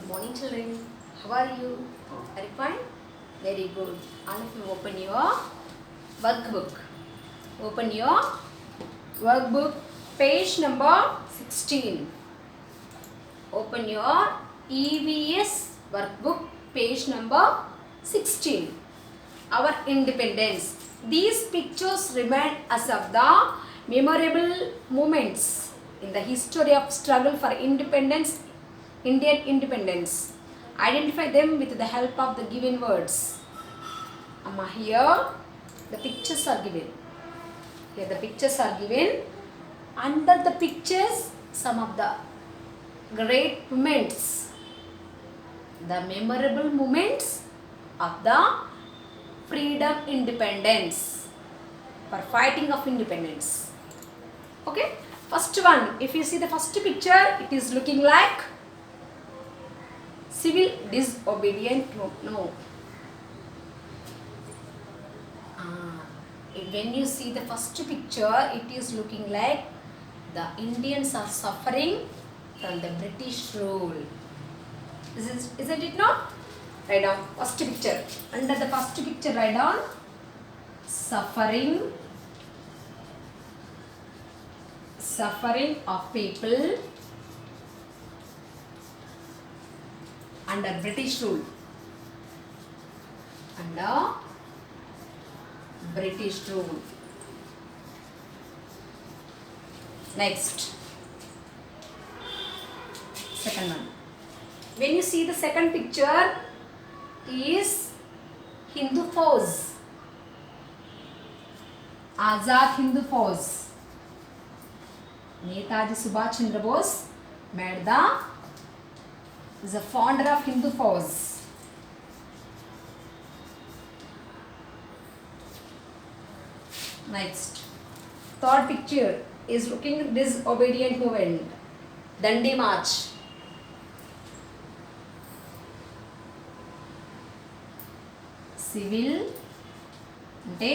Good morning, children. How are you? Are you fine? Very good. All of you open your workbook. Open your workbook, page number 16. Open your EVS workbook, page number 16. Our independence. These pictures remind us of the memorable moments in the history of struggle for independence, Indian independence. Identify them with the help of the given words. Here the pictures are given. Here the pictures are given. Under the pictures, some of the great moments, the memorable moments of the freedom independence, for fighting of independence. Okay, first one, if you see the first picture, it is looking like civil disobedient. No. When you see the first picture, it is looking like the Indians are suffering from the British rule. Isn't it not? Write down first picture. Under the first picture, write down suffering of people under British rule. Under British rule. Next, second one. When you see the second picture, is Hindu Fauj, Azad Hindu Fauj. Netaji Subhash Chandra Bose is a founder of Hindu Fauj. Next, third picture is looking disobedient movement, Dandi March. Civil అంటే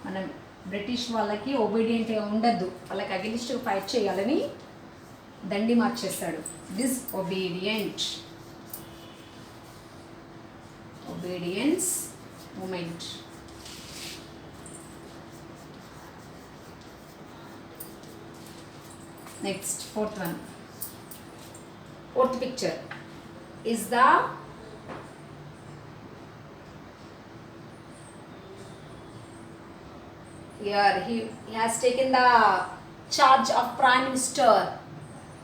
మనం British వాళ్ళకి ఒబీడియంట్గా ఉండద్దు, వాళ్ళకి against fight చేయాలని Dandi march చేస్తాడు. Obedience movement. Next fourth one. Fourth picture is the here he has taken the charge of Prime Minister.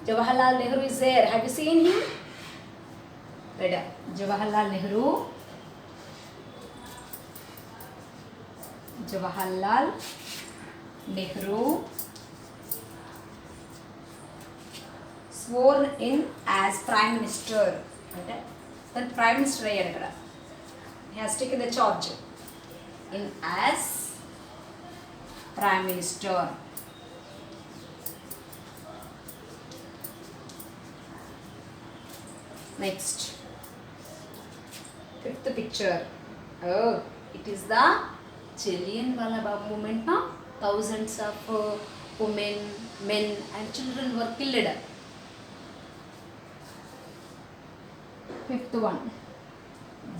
Jawaharlal Nehru is there. Have you seen him? Right. Jawaharlal Nehru sworn in as Prime Minister. Okay. Then Prime Minister ayyadu kada. He has taken the charge in as Prime Minister. Next, fifth picture. Oh, it is the Jallianwala Bagh movement. No? Thousands of women, men and children were killed. Fifth one,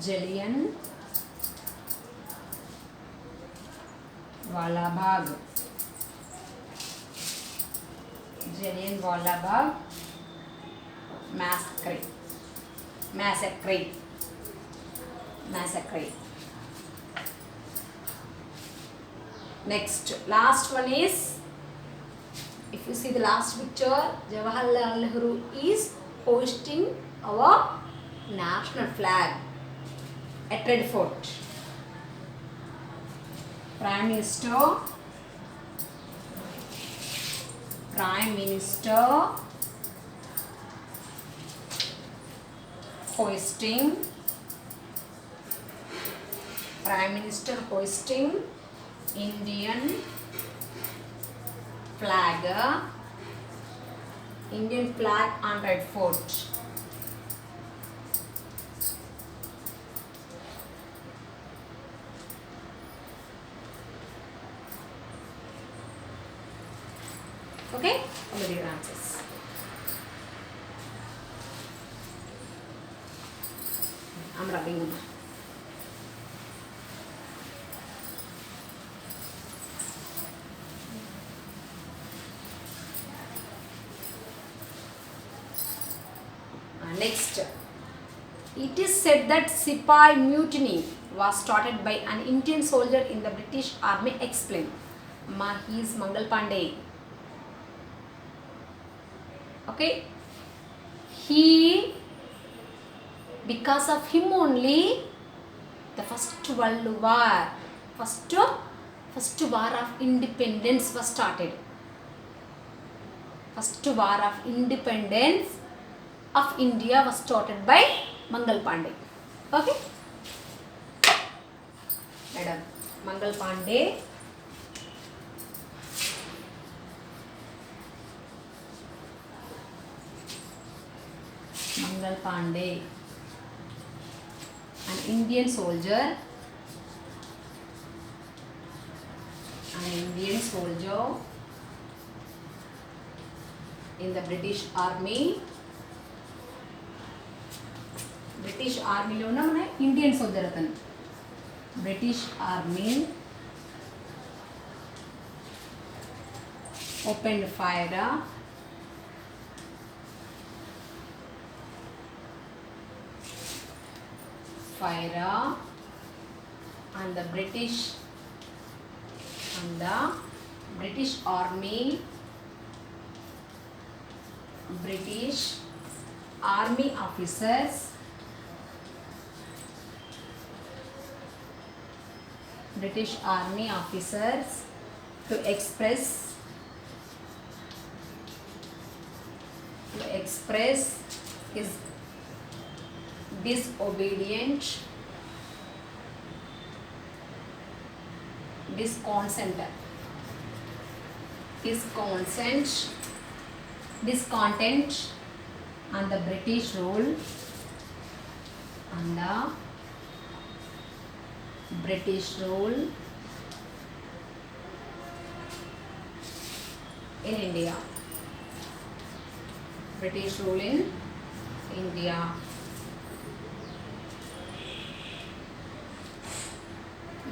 Jallianwala Bagh massacre. Next, last one is, if you see the last picture, Jawaharlal Nehru is hoisting our national flag at Red Fort. Prime Minister hoisting Indian flag on Red Fort. Okay, all of your answers. I'm rubbing them. Next, it is said that Sipai mutiny was started by an Indian soldier in the British Army. Explain. He is Mangal Pandey. Okay. Because of him only, the first World War, first war of independence was started. First war of independence of India was started by Mangal Pandey. Okay, madam, Mangal Pandey. Mangal Pandey, an Indian soldier. In the British Army. British Army lo na mana Indian soldier atanu. British Army opened fire on the British Army. British Army officers to express his discontent on the British rule in India. British rule in India.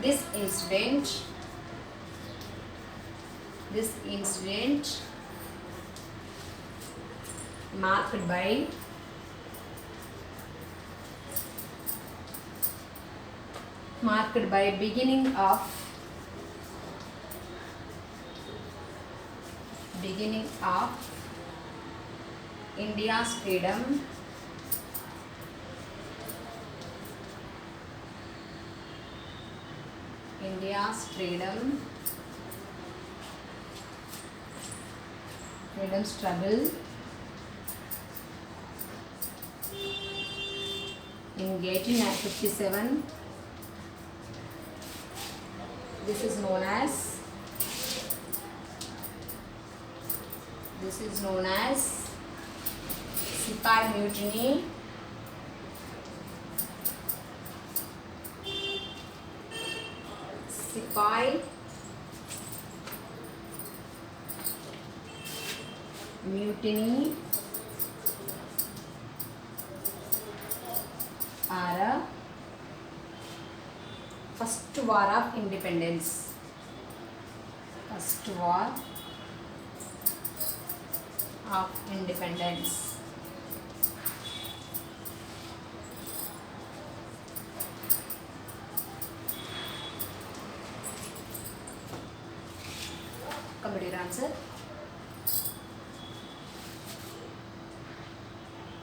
This incident marked by beginning of India's freedom struggle in 1857. This is known as Sipai Mutiny. Sipai Mutiny or first war of independence. First war of independence. Come to your answer.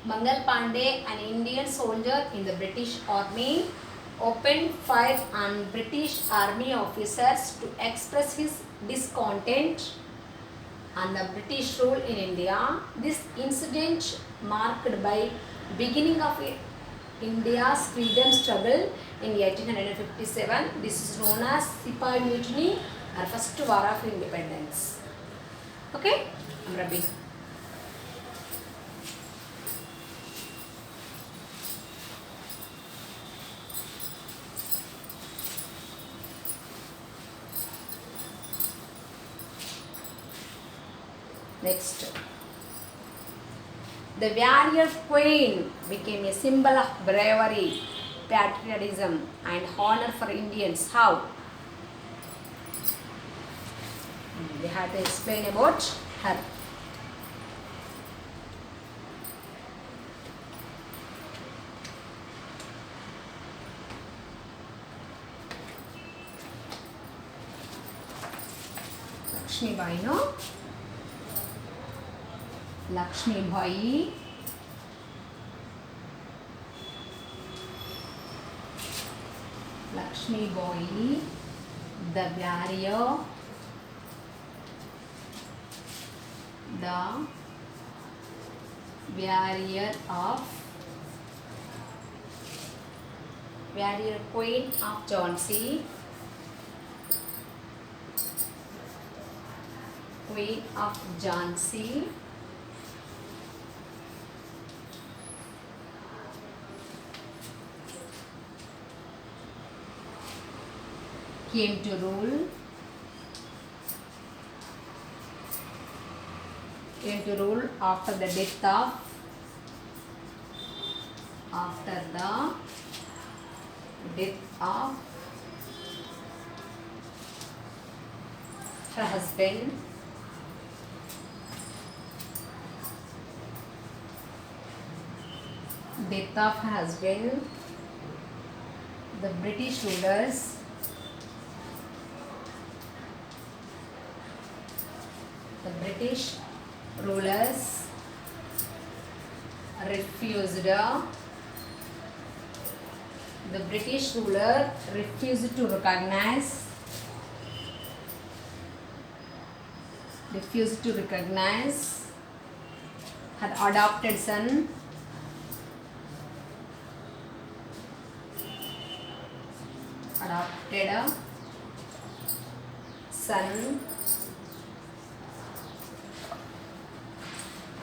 Mangal Pandey, an Indian soldier in the British Army, opened fire on British Army officers to express his discontent on the British rule in India. This incident marked by beginning of India's freedom struggle in 1857. This is known as Sipai Mutiny or first war of independence. Okay, I'm rubbing. Next, the warrior queen became a symbol of bravery patriotism and honor for Indians. How? We have to explain about her. Lakshmibai, no? Lakshmibai. Lakshmibai, the warrior, warrior queen of Jhansi, queen of Jhansi, came to rule after the death of her husband, the British rulers refused to recognize her adopted son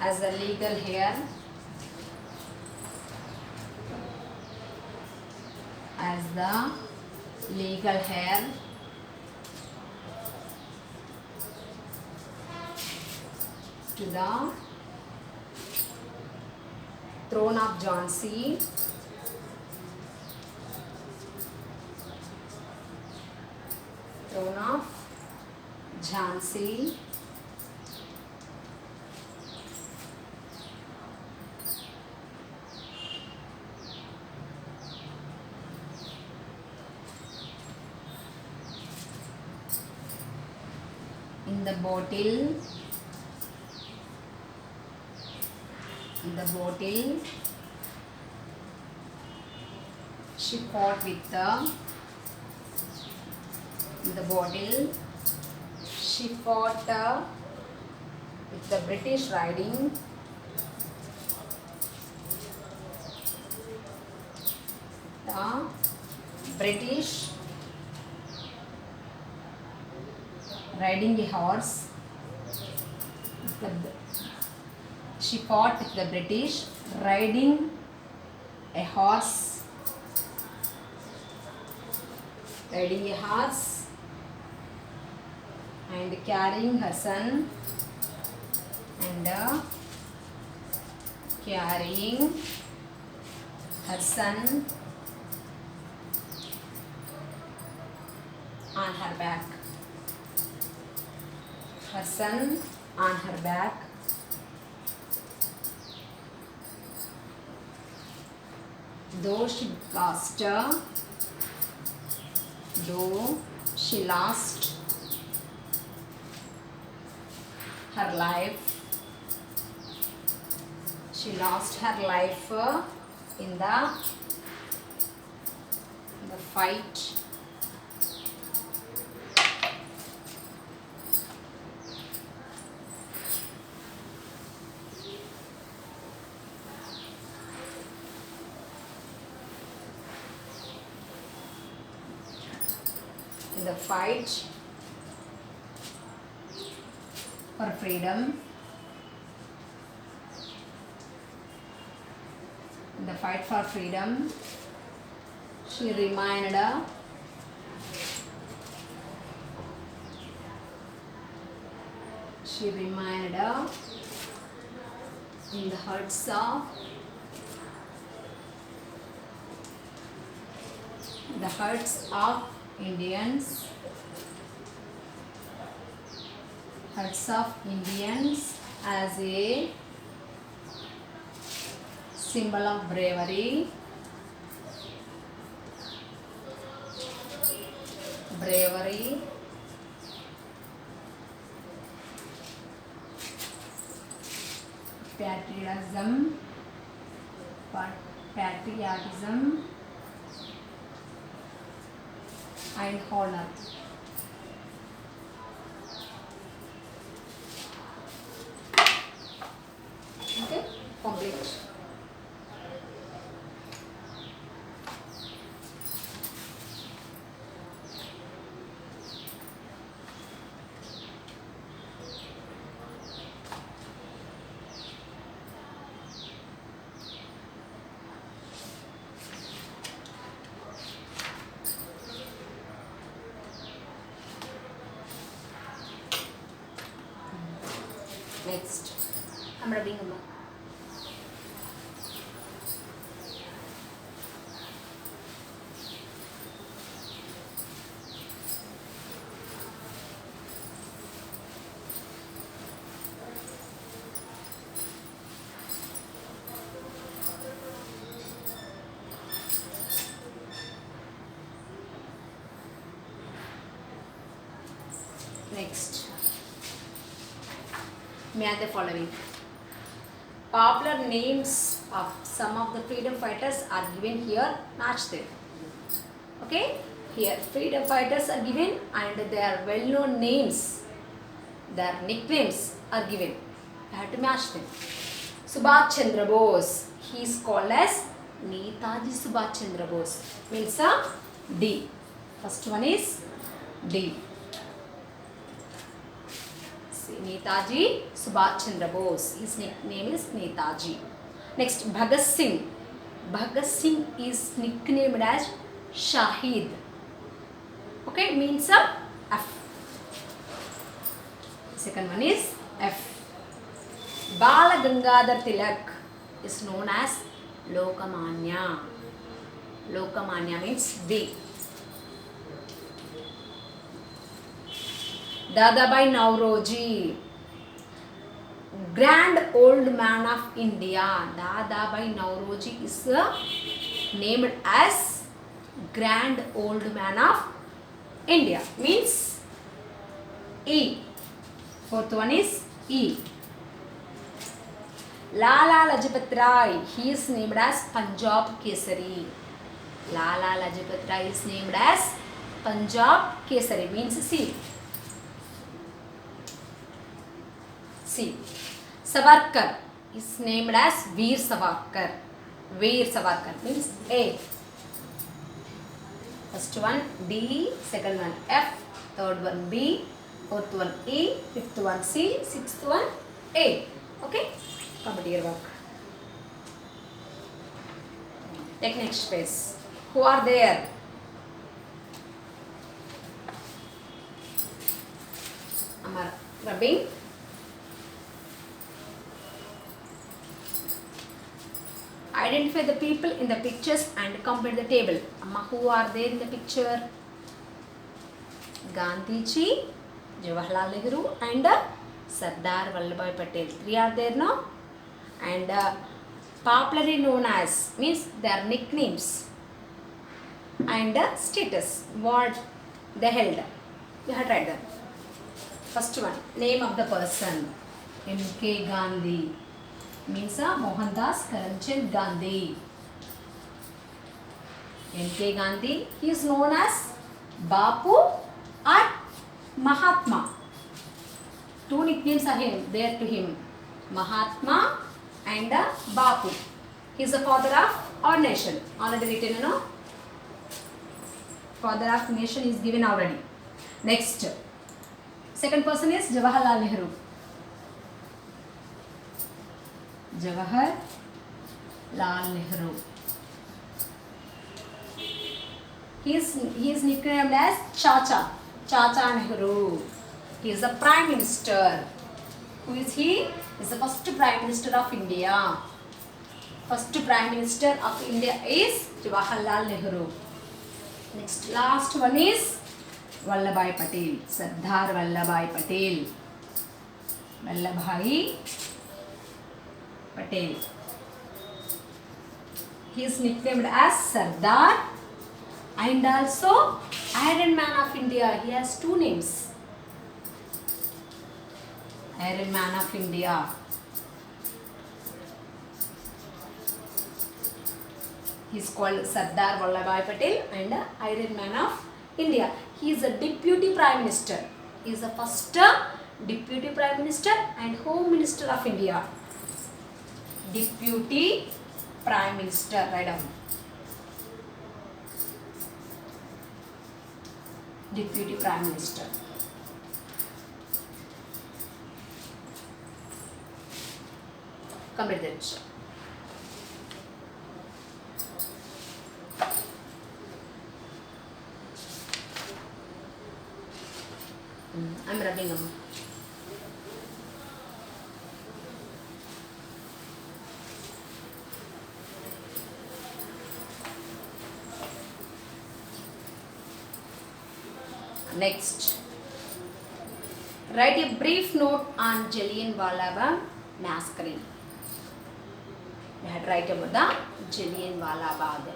as the legal heir to the throne of Jhansi, in the bottle she fought with the British riding a horse. She fought with the British riding a horse, and carrying her son on her back. Though she lost her life, in the fight. For freedom, in the fight for freedom, she remained in the huts of The hearts of Indians. Hearts of Indians as a symbol of bravery. Bravery. Patriotism. Patriotism and honor. Okay, complete. Next, I'm rubbing them. Next, match the following. Popular names of some of the freedom fighters are given here. Match them. Okay, here freedom fighters are given and their well-known names, their nicknames are given. You have to match them. Subhash Chandra Bose. He is called as Netaji Subhash Chandra Bose. Means a D. First one is D. Netaji Subhash Chandra Bose. His nickname is Netaji. Next, Bhagat Singh. Bhagat Singh is nicknamed as Shahid. Okay, means a F. Second one is F. Bala Gangadhar Tilak is known as Lokamanya. Lokamanya means B. Dadabhai Nauroji, Grand Old Man of India. Dadabhai Nauroji is named as Grand Old Man of India. Means E. Fourth one is E. Lala Lajpat Rai. He is named as Punjab Kesari. Lala Lajpat Rai is named as Punjab Kesari. Means C. C. Savarkar is named as Veer Savarkar. Veer Savarkar means A. First one D, second one F, third one B, fourth one E, fifth one C, sixth one A. Okay? Complete your work. Take next space. Who are there? Amar rubbing. Identify the people in the pictures and complete the table. Amma, who are there in the picture? Gandhiji, Jawaharlal Nehru and Sardar Vallabhbhai Patel. Three are there now. And popularly known as means their nicknames and status, what they held. You have tried them. First one, name of the person. M.K. Gandhi. Means Mohandas Karamchand Gandhi. M.K. Gandhi, he is known as Bapu or Mahatma. Two nicknames are there to him, Mahatma and Bapu. He is the father of our nation. Already written, you know. Father of nation is given already. Next, second person is Jawaharlal Nehru. Jawaharlal Nehru. He is nicknamed as Chacha. Chacha Nehru. He is the Prime Minister. Who is he? He is the first Prime Minister of India. First Prime Minister of India is Jawaharlal Nehru. Next, last one is Vallabhbhai Patel. Sardar Vallabhbhai Patel. Vallabhbhai Patel. He is nicknamed as Sardar and also Iron Man of India. He has two names. Iron Man of India. He is called Sardar Vallabhbhai Patel and Iron Man of India. He is a Deputy Prime Minister. He is the first Deputy Prime Minister and Home Minister of India. Deputy Prime Minister. Write down. Deputy Prime Minister. Complete that. I'm rubbing them. Next, write a brief note on Jallianwala Bagh massacre. You had to write about the Jallianwala Bagh.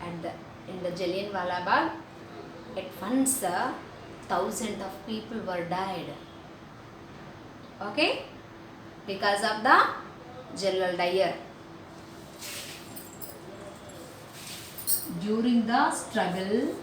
And in the Jallianwala Bagh, at once thousands of people were died. Okay? Because of the General Dyer. During the struggle,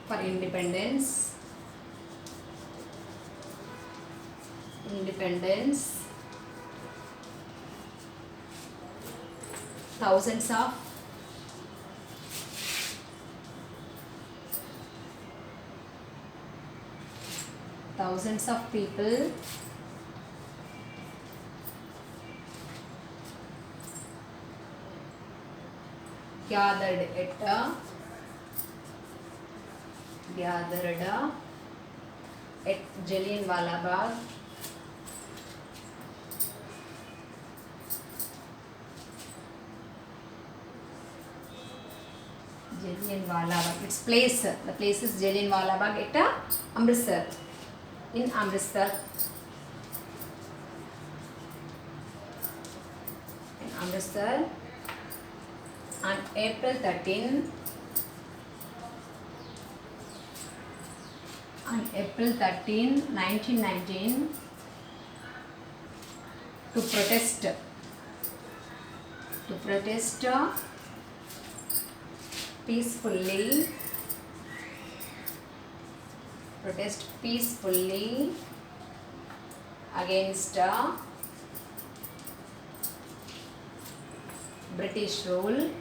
for independence, thousands of people gathered at Jallianwala Bagh its place. The place is Jallianwala Bagh at Amritsar. In Amritsar. On April 13, 1919, to protest peacefully against British rule.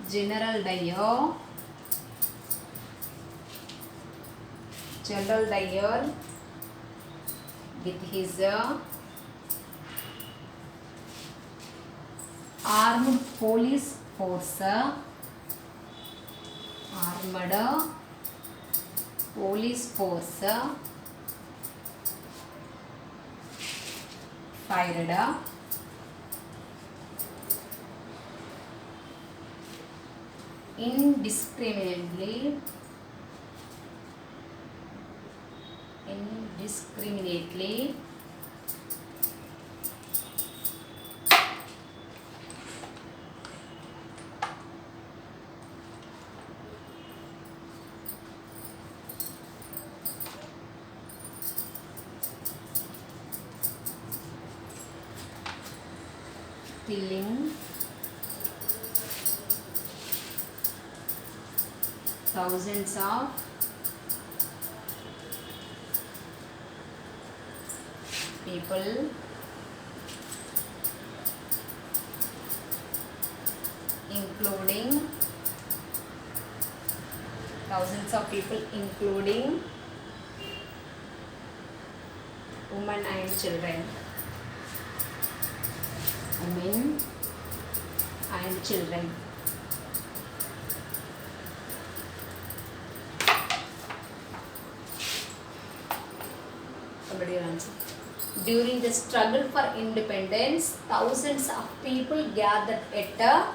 General Dyer with his armed police force fired indiscriminately killing thousands of people, including thousands of people including women and children. Women and children. Somebody answer. During the struggle for independence, thousands of people gathered at a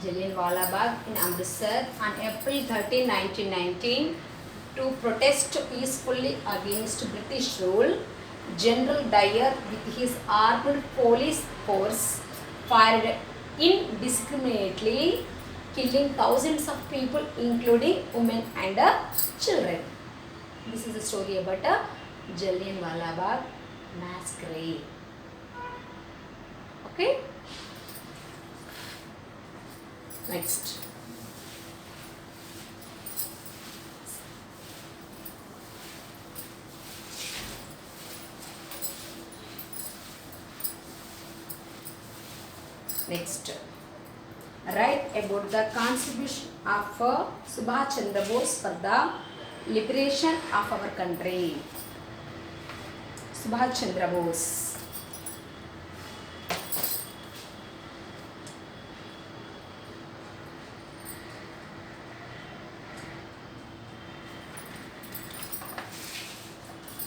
Jallianwala Bagh in Amritsar on April 13, 1919 to protest peacefully against British rule. General Dyer with his armed police force fired indiscriminately, killing thousands of people including women and children. This is a story about a Jallianwala Bagh massacre. Okay? Next. Write about the contribution of Subhash Chandra Bose for the liberation of our country. Subhash Chandra Bose.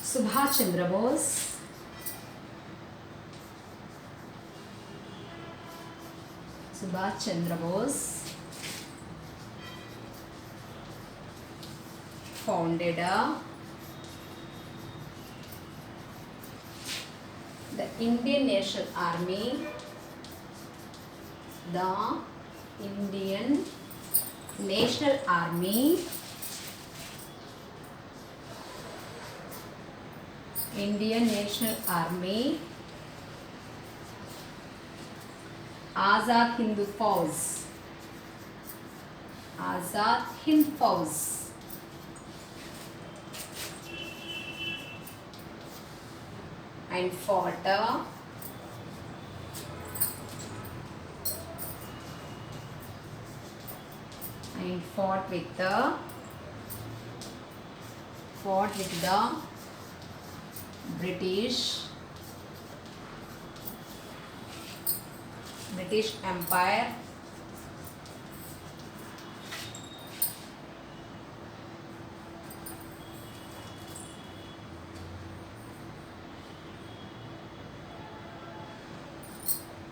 Subhash Chandra Bose. Subhash Chandra Bose founded the Indian National Army, Indian National Army Azad Hind Fauj and fought with the British Empire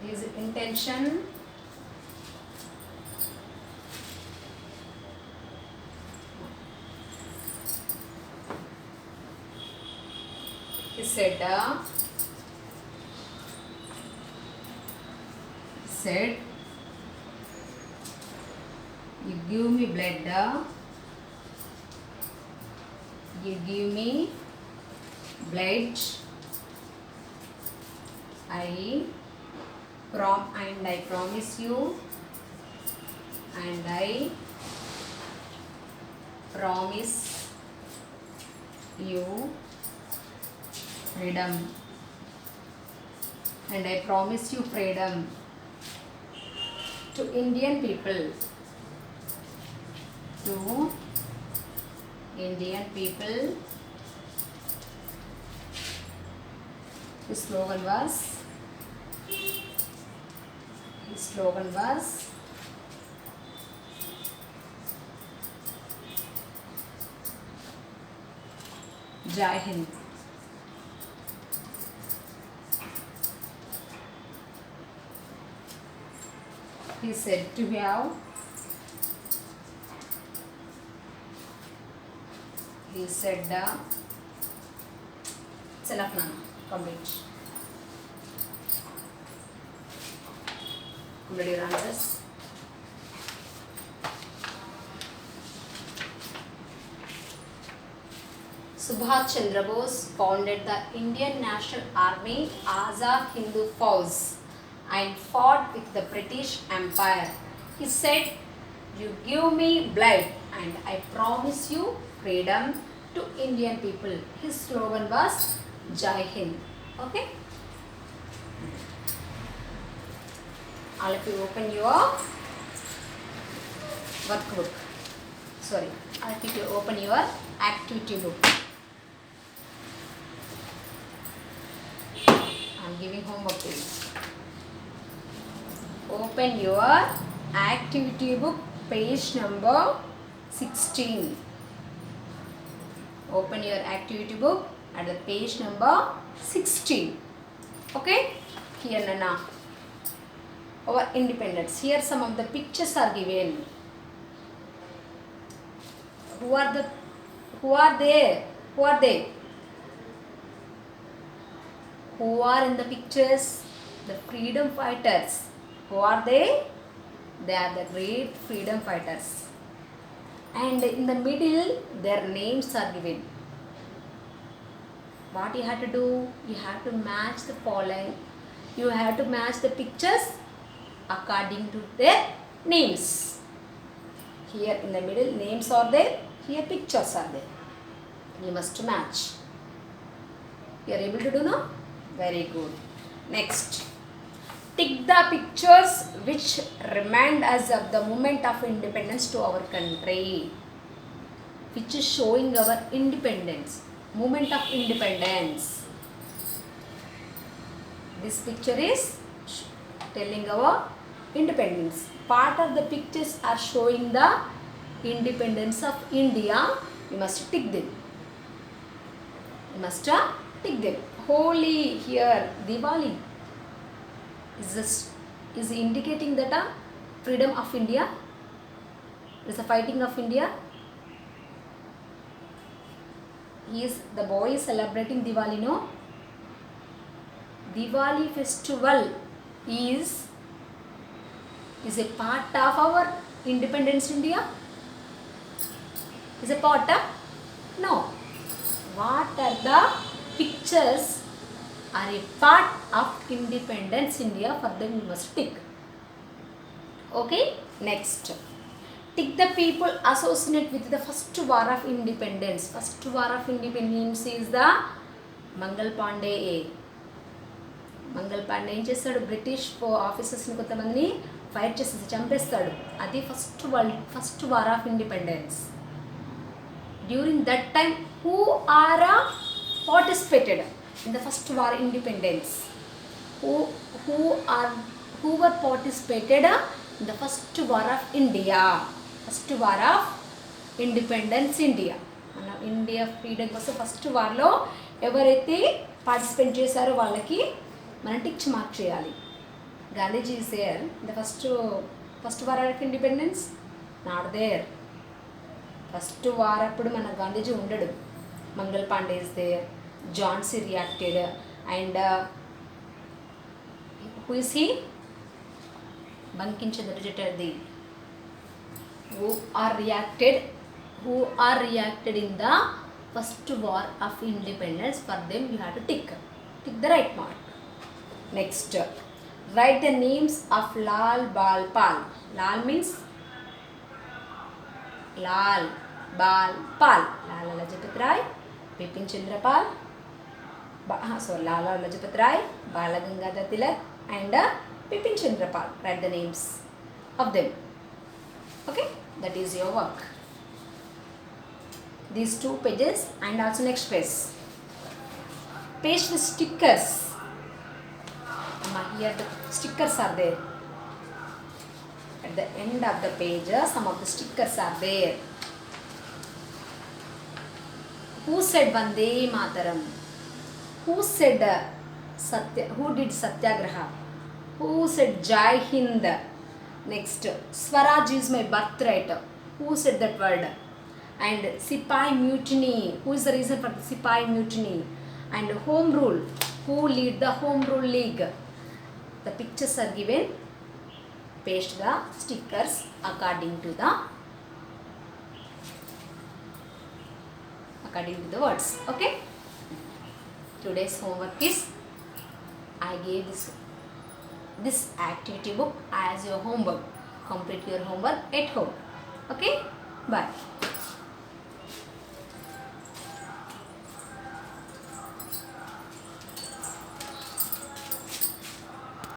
his intention he said you give me blood, I promise you, and I promise you freedom, and I promise you freedom to Indian people, His slogan was Jai Hind. He said to have it's enough now. Complete your answers. Subhash Chandra Bose founded the Indian National Army, Azad Hind Fauj, and fought with the British Empire. He said You give me blood and I promise you freedom to Indian people. His slogan was Jai Hind. Okay. All of you open your workbook. Sorry, all of you open your activity book. I'm giving homework to you. Open your activity book, page number 16. Open your activity book at the page number 16. Okay. Here Nana, our independence. Here some of the pictures are given. Who are there? Who are they? Who are in the pictures? The freedom fighters. Who are they? They are the great freedom fighters. And in the middle, their names are given. What you have to do? You have to match the following. You have to match the pictures according to their names. Here in the middle, names are there. Here pictures are there. You must match. You are able to do now? Very good. Next. Tick the pictures which remind us of the moment of independence to our country. Which is showing our independence. Moment of independence. This picture is telling our independence. Part of the pictures are showing the independence of India. You must tick them. You must tick them. Holi here, Diwali is indicating that freedom of India. Is the fighting of India. The boy is celebrating Diwali, no? Diwali festival is a part of our independence India. Is a part of? No. What are the pictures are a part of independence India? For them you must tick. Okay. Next. Tick the people associated with the first war of independence. First war of independence is the Mangal Pandey. మంగళ పాండే ఏం చేస్తాడు? British ఆఫీసర్స్ని కొంతమందిని fight చేసి చంపేస్తాడు. అది first war of independence. During that time who are participated in the first war independence? Who were participated in the first war of India? First war of independence India. మన India freedom కోసం first వార్లో ఎవరైతే participate చేశారో వాళ్ళకి మనం tick mark చేయాలి. Gandhiji is there the first war of independence? Not there. First war అప్పుడు మన గాంధీజీ ఉండడు. Mangal Pandey is there, Jhansi reacted, and who is he? Bankim Chandra Chatterjee. who are reacted in the first war of independence. For them you have to tick the right mark. Next, write the names of Lal Bal Pal. Lal means Lal Bal Pal. Lala Lajpat Rai, Bipin Chandra Pal, Lala Lajpat Rai, Bala Gangadhar Tilak, and Bipin Chandra Pal. Write the names of them. Okay, that is your work. These 2 pages and also next page. Page with stickers. Here the stickers are there. At the end of the page, some of the stickers are there. Who said Vande Mataram? Who said Who did Satyagraha? Who said Jai Hind? Next, Swaraj is my birthright. Who said that word? And Sipai Mutiny. Who is the reason for the Sipai Mutiny? And Home Rule. Who lead the Home Rule League? The pictures are given. Paste the stickers according to the words. Okay. Today's homework is I gave this activity book as your homework. Complete your homework at home. Okay, bye.